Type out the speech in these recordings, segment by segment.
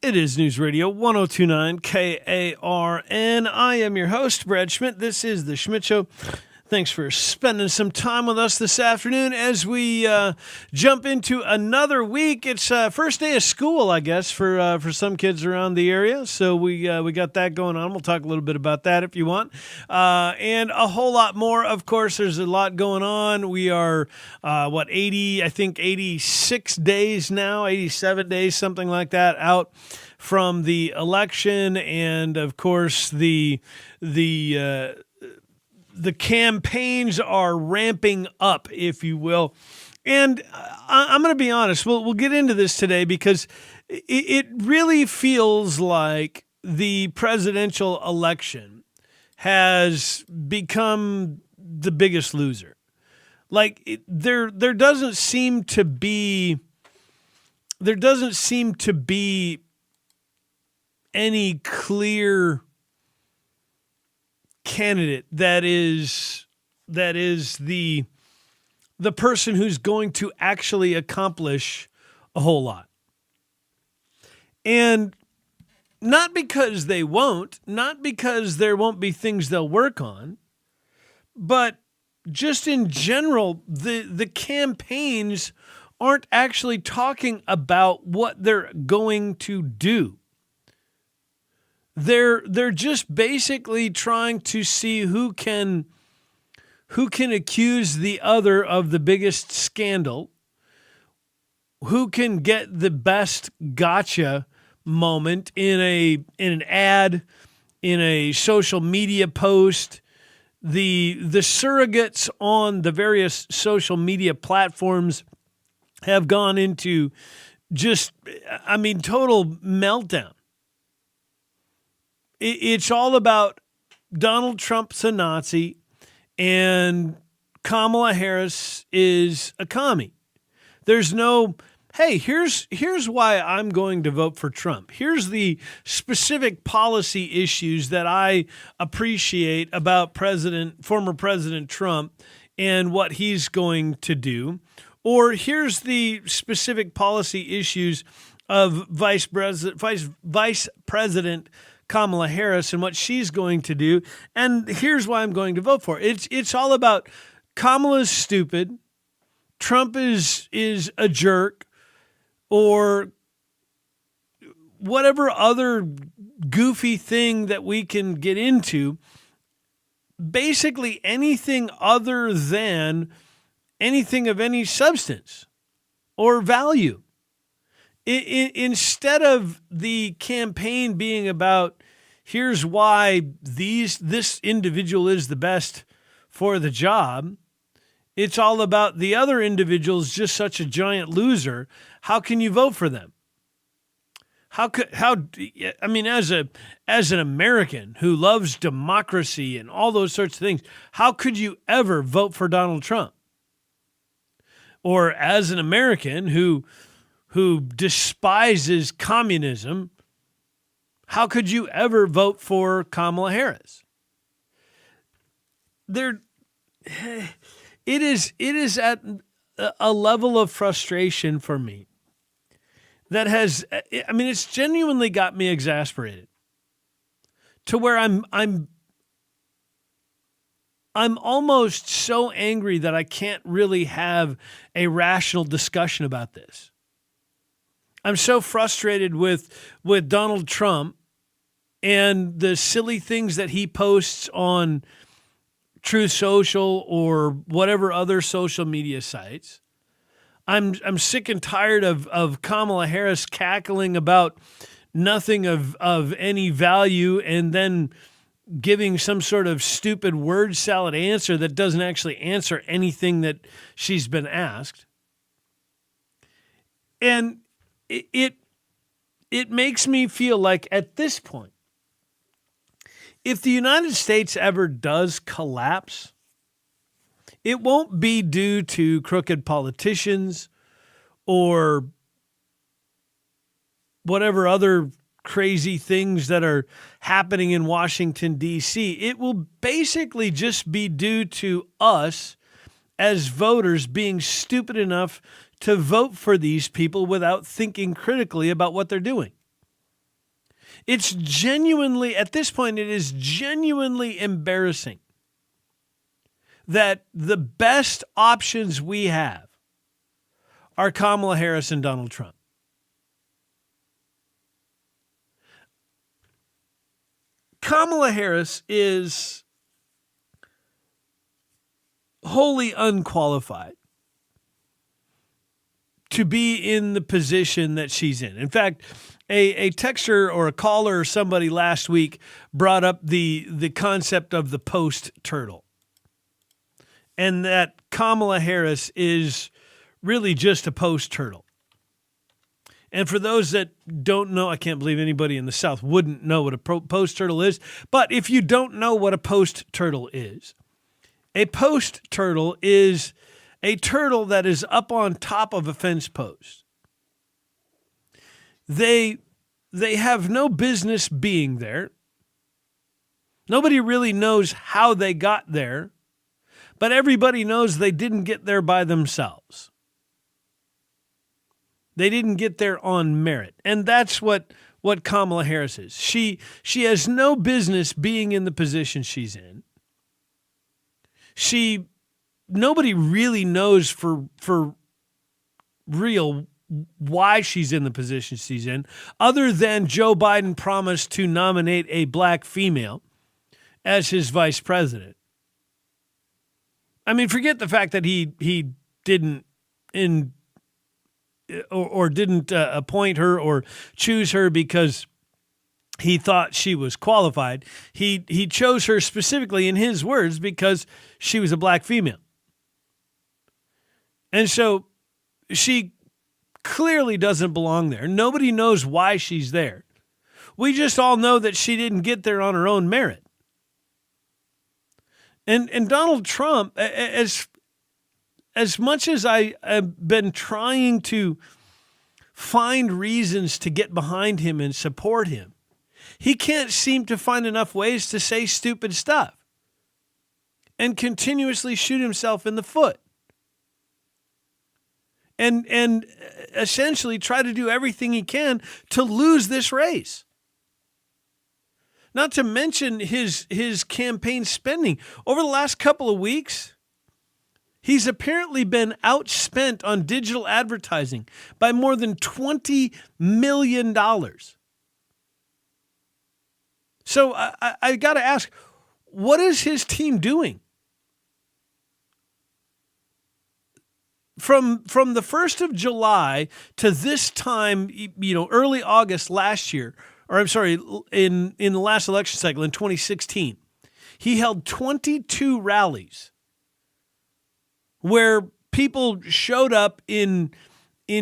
It is News Radio 1029 KARN. I am your host, Brad Schmidt. This is The Schmidt Show. Thanks for spending some time with us this afternoon as we jump into another week. It's first day of school, I guess, for some kids around the area. So we got that going on. We'll talk a little bit about that if you want. And a whole lot more. Of course, there's a lot going on. We are, 86 days now, 87 days, something like that, out from the election. And, of course, the campaigns are ramping up, if you will. And I'm going to be honest, we'll get into this today because it really feels like the presidential election has become the biggest loser. Like there doesn't seem to be any clear candidate that is the person who's going to actually accomplish a whole lot. And not because they won't, not because there won't be things they'll work on, but just in general, the campaigns aren't actually talking about what they're going to do. They're just basically trying to see who can accuse the other of the biggest scandal, who can get the best gotcha moment in an ad, in a social media post. The surrogates on the various social media platforms have gone into total meltdown. It's all about Donald Trump's a Nazi and Kamala Harris is a commie. There's no, hey, here's why I'm going to vote for Trump. Here's the specific policy issues that I appreciate about former President Trump and what he's going to do. Or here's the specific policy issues of Vice President Kamala Harris and what she's going to do, and here's why I'm going to vote for it. It's all about Kamala's stupid, Trump is a jerk, or whatever other goofy thing that we can get into. Basically anything other than anything of any substance or value. Instead of the campaign being about here's why this individual is the best for the job, it's all about the other individual's just such a giant loser. How can you vote for them? As an American who loves democracy and all those sorts of things, how could you ever vote for Donald Trump? Or as an American who despises communism, how could you ever vote for Kamala Harris? It is at a level of frustration for me that it's genuinely got me exasperated to where I'm almost so angry that I can't really have a rational discussion about this. I'm so frustrated with Donald Trump and the silly things that he posts on Truth Social or whatever other social media sites. I'm sick and tired of Kamala Harris cackling about nothing of any value and then giving some sort of stupid word salad answer that doesn't actually answer anything that she's been asked. And it makes me feel like at this point, if the United States ever does collapse, it won't be due to crooked politicians or whatever other crazy things that are happening in Washington, D.C. It will basically just be due to us as voters being stupid enough to vote for these people without thinking critically about what they're doing. It's genuinely, at this point, it is genuinely embarrassing that the best options we have are Kamala Harris and Donald Trump. Kamala Harris is wholly unqualified to be in the position that she's in. In fact, a texter or a caller or somebody last week brought up the concept of the post turtle, and that Kamala Harris is really just a post turtle. And for those that don't know, I can't believe anybody in the South wouldn't know what a post turtle is. But if you don't know what a post turtle is, a post turtle is a turtle that is up on top of a fence post. They have no business being there. Nobody really knows how they got there, but everybody knows they didn't get there by themselves. They didn't get there on merit. And that's what Kamala Harris is. She has no business being in the position she's in. Nobody really knows for real why she's in the position she's in, other than Joe Biden promised to nominate a black female as his vice president. I mean, forget the fact that he didn't didn't appoint her or choose her because he thought she was qualified. He chose her specifically, in his words, because she was a black female. And so she clearly doesn't belong there. Nobody knows why she's there. We just all know that she didn't get there on her own merit. And Donald Trump, as much as I have been trying to find reasons to get behind him and support him, he can't seem to find enough ways to say stupid stuff and continuously shoot himself in the foot. And essentially try to do everything he can to lose this race. Not to mention his campaign spending. Over the last couple of weeks, he's apparently been outspent on digital advertising by more than $20 million. So I got to ask, what is his team doing? From the 1st of July to this time, early August last year, or I'm sorry, in the last election cycle in 2016, he held 22 rallies where people showed up in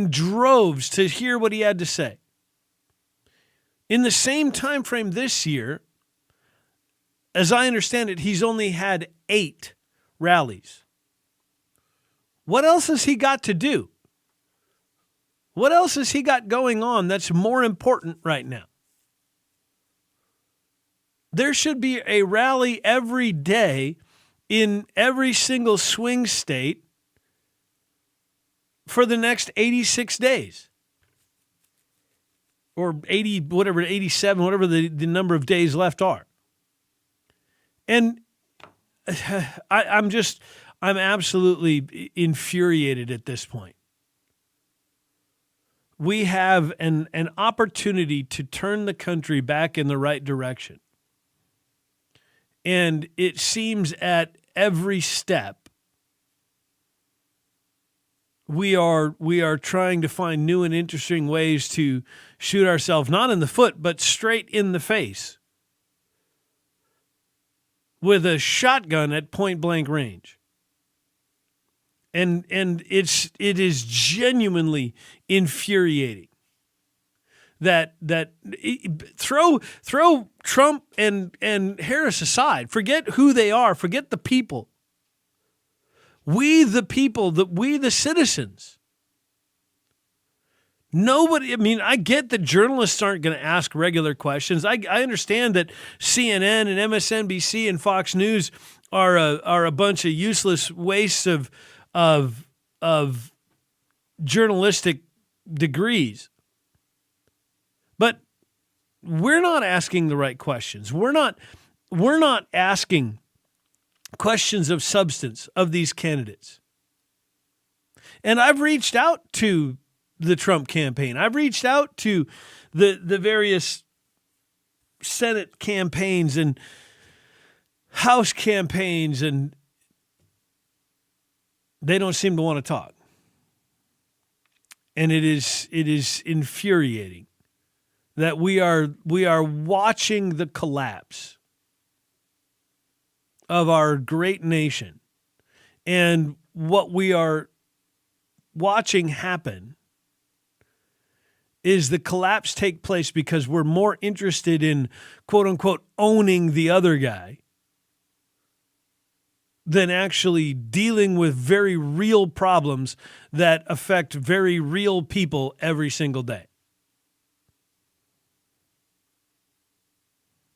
droves to hear what he had to say. In the same time frame this year, as I understand it, he's only had 8 rallies. What else has he got to do? What else has he got going on that's more important right now? There should be a rally every day in every single swing state for the next 86 days. Or 80, whatever, 87, whatever the number of days left are. And I'm absolutely infuriated at this point. We have an opportunity to turn the country back in the right direction. And it seems at every step we are trying to find new and interesting ways to shoot ourselves not in the foot, but straight in the face with a shotgun at point blank range. And it is genuinely infuriating that throw Trump and Harris aside. Forget who they are. Forget the people. We the people, we the citizens. Nobody, I mean, I get that journalists aren't going to ask regular questions. I understand that CNN and MSNBC and Fox News are a bunch of useless wastes of journalistic degrees. But we're not asking the right questions. We're not asking questions of substance of these candidates. And I've reached out to the Trump campaign. I've reached out to the various Senate campaigns and House campaigns, and they don't seem to want to talk. And it is infuriating that we are watching the collapse of our great nation. And what we are watching happen is the collapse take place because we're more interested in, quote unquote, owning the other guy than actually dealing with very real problems that affect very real people every single day.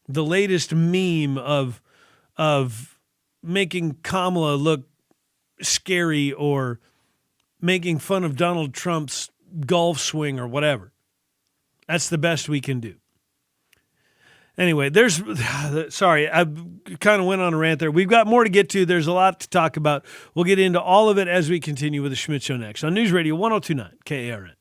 The latest meme of making Kamala look scary or making fun of Donald Trump's golf swing or whatever. That's the best we can do. Anyway, sorry, I kind of went on a rant there. We've got more to get to. There's a lot to talk about. We'll get into all of it as we continue with the Schmidt Show next on News Radio 102.9 KARN.